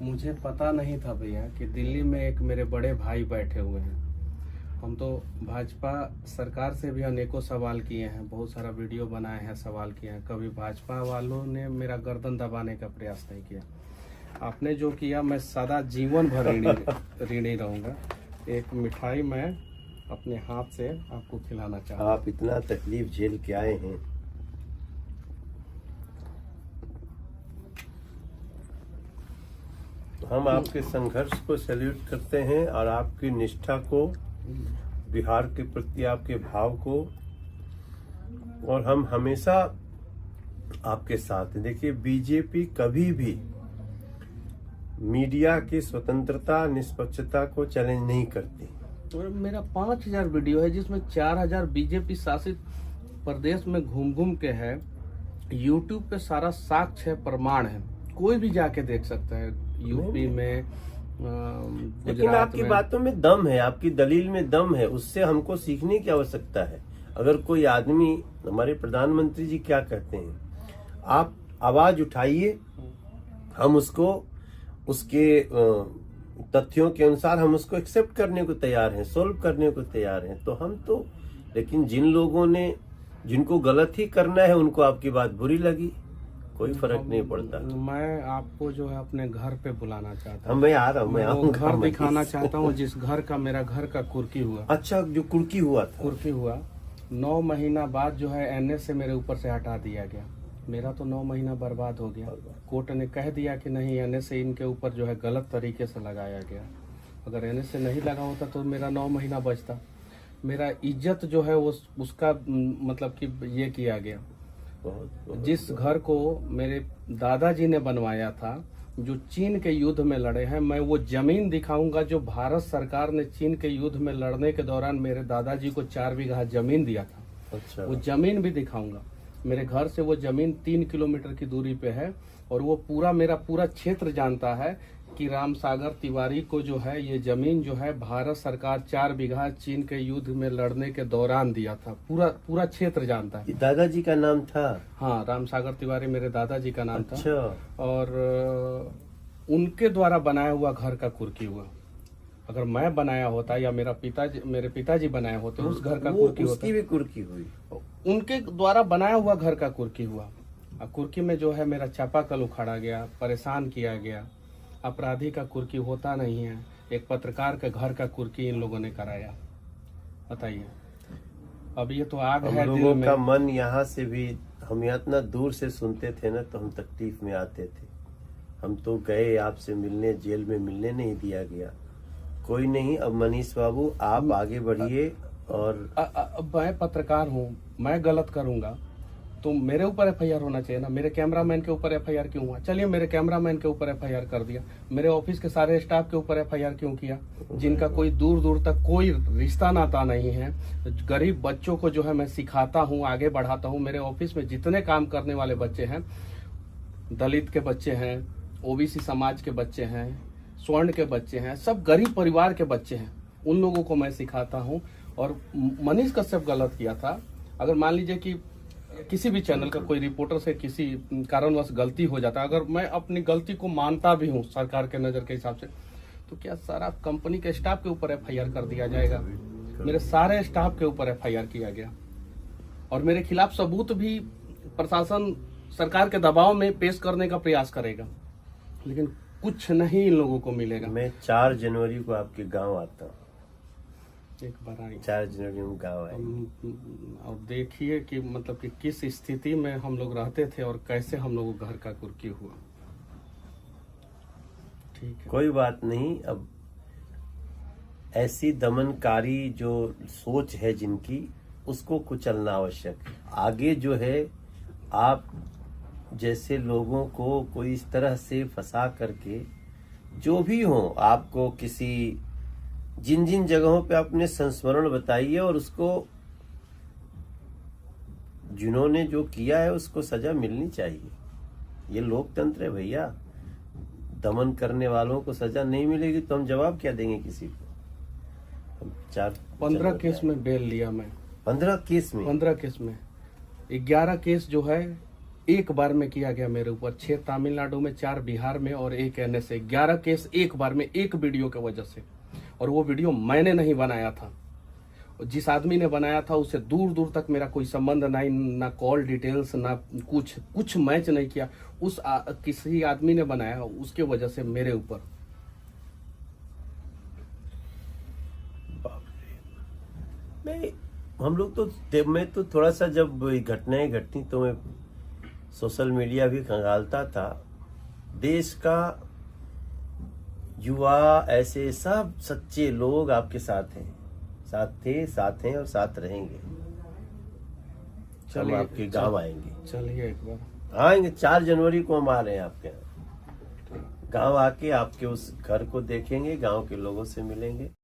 मुझे पता नहीं था भैया कि दिल्ली में एक मेरे बड़े भाई बैठे हुए हैं। हम तो भाजपा सरकार से भी अनेकों सवाल किए हैं, बहुत सारा वीडियो बनाए हैं, सवाल किए हैं। कभी भाजपा वालों ने मेरा गर्दन दबाने का प्रयास नहीं किया। आपने जो किया मैं सदा जीवन भर ऋणी रहूंगा। एक मिठाई मैं अपने हाथ से आपको खिलाना चाहता हूँ। आप इतना तकलीफ झेल के आए हैं, हम आपके संघर्ष को सैल्यूट करते हैं और आपकी निष्ठा को, बिहार के प्रति आपके भाव को, और हम हमेशा आपके साथ हैं। देखिए, बीजेपी कभी भी मीडिया की स्वतंत्रता, निष्पक्षता को चैलेंज नहीं करती। और मेरा 5000 वीडियो है जिसमें 4000 बीजेपी शासित प्रदेश में घूम घूम के है। यूट्यूब पे सारा साक्ष्य है, प्रमाण है, कोई भी जाके देख सकता है। यूपी में, लेकिन आपकी बातों में दम है, आपकी दलील में दम है, उससे हमको सीखने की आवश्यकता है। अगर कोई आदमी, हमारे प्रधानमंत्री जी क्या कहते हैं, आप आवाज उठाइए, हम उसको उसके तथ्यों के अनुसार हम उसको एक्सेप्ट करने को तैयार हैं, सोल्व करने को तैयार हैं। तो हम तो, लेकिन जिन लोगों ने, जिनको गलत ही करना है, उनको आपकी बात बुरी लगी, कोई फर्क नहीं पड़ता। मैं आपको जो है अपने घर पे बुलाना चाहता हूँ। मैं आ रहा हूँ, मैं आऊंगा। घर दिखाना चाहता हूँ जिस घर का, मेरा घर का कुर्की हुआ। अच्छा, जो कुर्की हुआ था, कुर्की हुआ 9 महीना बाद जो है एनएस से मेरे ऊपर से हटा दिया गया। मेरा तो 9 महीना बर्बाद हो गया। कोर्ट ने कह दिया कि नहीं, एनएस से इनके ऊपर जो है गलत तरीके से लगाया गया। अगर एनएस से नहीं लगा होता तो मेरा 9 महीना बचता। मेरा इज्जत जो है वो उसका मतलब कि ये किया गया। जिस घर को मेरे दादाजी ने बनवाया था, जो चीन के युद्ध में लड़े हैं, मैं वो जमीन दिखाऊंगा जो भारत सरकार ने चीन के युद्ध में लड़ने के दौरान मेरे दादाजी को 4 बीघा जमीन दिया था। अच्छा। वो जमीन भी दिखाऊंगा। मेरे घर से वो जमीन 3 किलोमीटर की दूरी पे है और वो पूरा, मेरा पूरा क्षेत्र जानता है कि रामसागर तिवारी को जो है ये जमीन जो है भारत सरकार 4 बीघा चीन के युद्ध में लड़ने के दौरान दिया था। पूरा क्षेत्र जानता है। दादाजी का नाम था? हाँ, रामसागर तिवारी मेरे दादाजी का नाम अच्छा। था। और उनके द्वारा बनाया हुआ घर का कुर्की हुआ। अगर मैं बनाया होता या मेरे पिताजी बनाए होते, उस घर का कुर्की होता। उसकी भी कुर्की हुई। उनके द्वारा बनाया हुआ घर का कुर्की हुआ। कुर्की में जो है मेरा चापाकल उखाड़ा गया, परेशान किया गया। अपराधी का कुर्की होता नहीं है, एक पत्रकार के घर का कुर्की इन लोगों ने कराया। बताइए, अब ये तो आग है दिल लोगों में। का मन यहाँ से भी, हम यहाँ इतना दूर से सुनते थे ना, तो हम तकलीफ में आते थे। हम तो गए आपसे मिलने, जेल में मिलने नहीं दिया गया। कोई नहीं, अब मनीष बाबू आप आगे बढ़िए। और मैं पत्रकार हूँ, मैं गलत करूंगा तो मेरे ऊपर एफआईआर होना चाहिए ना। मेरे कैमरामैन के ऊपर एफआईआर क्यों हुआ? चलिए, मेरे कैमरामैन के ऊपर एफआईआर कर दिया। मेरे ऑफिस के सारे स्टाफ के ऊपर एफआईआर क्यों किया, जिनका कोई दूर दूर तक कोई रिश्ता नाता नहीं है? गरीब बच्चों को जो है मैं सिखाता हूँ, आगे बढ़ाता हूँ। मेरे ऑफिस में जितने काम करने वाले बच्चे हैं, दलित के बच्चे हैं, ओबीसी समाज के बच्चे हैं, स्वर्ण के बच्चे हैं, सब गरीब परिवार के बच्चे हैं। उन लोगों को मैं सिखाता हूँ। और मनीष कश्यप गलत किया था। अगर मान लीजिए कि किसी भी चैनल का कोई रिपोर्टर से किसी कारणवश गलती हो जाता है, अगर मैं अपनी गलती को मानता भी हूँ सरकार के नजर के हिसाब से, तो क्या सारा कंपनी के स्टाफ के ऊपर एफआईआर कर दिया जाएगा? मेरे सारे स्टाफ के ऊपर एफआईआर किया गया और मेरे खिलाफ सबूत भी प्रशासन सरकार के दबाव में पेश करने का प्रयास करेगा, लेकिन कुछ नहीं इन लोगों को मिलेगा। मैं 4 जनवरी को आपके गांव आता हूँ। एक बार आई 4 जनवरी में गाँव आए और देखिए कि मतलब कि किस स्थिति में हम लोग रहते थे और कैसे हम लोगों को घर का कुर्की हुआ। ठीक है, कोई बात नहीं। अब ऐसी दमनकारी जो सोच है जिनकी, उसको कुचलना आवश्यक है। आगे जो है, आप जैसे लोगों को कोई इस तरह से फंसा करके, जो भी हो, आपको किसी जिन जिन जगहों पे आपने संस्मरण बताइए, और उसको जिन्होंने जो किया है उसको सजा मिलनी चाहिए। ये लोकतंत्र है भैया। दमन करने वालों को सजा नहीं मिलेगी तो हम जवाब क्या देंगे किसी को? 15 केस में बेल लिया मैं। 15 केस में? 15 केस में 11 केस जो है एक बार में किया गया मेरे ऊपर, 6 तमिलनाडु में, 4 बिहार में और 1 NSA, 11 केस एक बार में, एक वीडियो की वजह से। और वो वीडियो मैंने नहीं बनाया था, जिस आदमी ने बनाया था उससे दूर दूर तक मेरा कोई संबंध नहीं, ना कॉल डिटेल्स, ना कुछ मैच नहीं किया। किसी आदमी ने बनाया, उसके वजह से मेरे ऊपर। नहीं, हम लोग तो मैं तो थोड़ा सा जब घटनाएं घटती तो मैं सोशल मीडिया भी खंगालता था। देश का युवा, ऐसे सब सच्चे लोग आपके साथ हैं, साथ थे, साथ हैं और साथ रहेंगे। हम आपके गांव आएंगे, चलिए एक बार आएंगे। 4 जनवरी को हम आ रहे हैं आपके यहाँ गांव, आके आपके उस घर को देखेंगे, गांव के लोगों से मिलेंगे।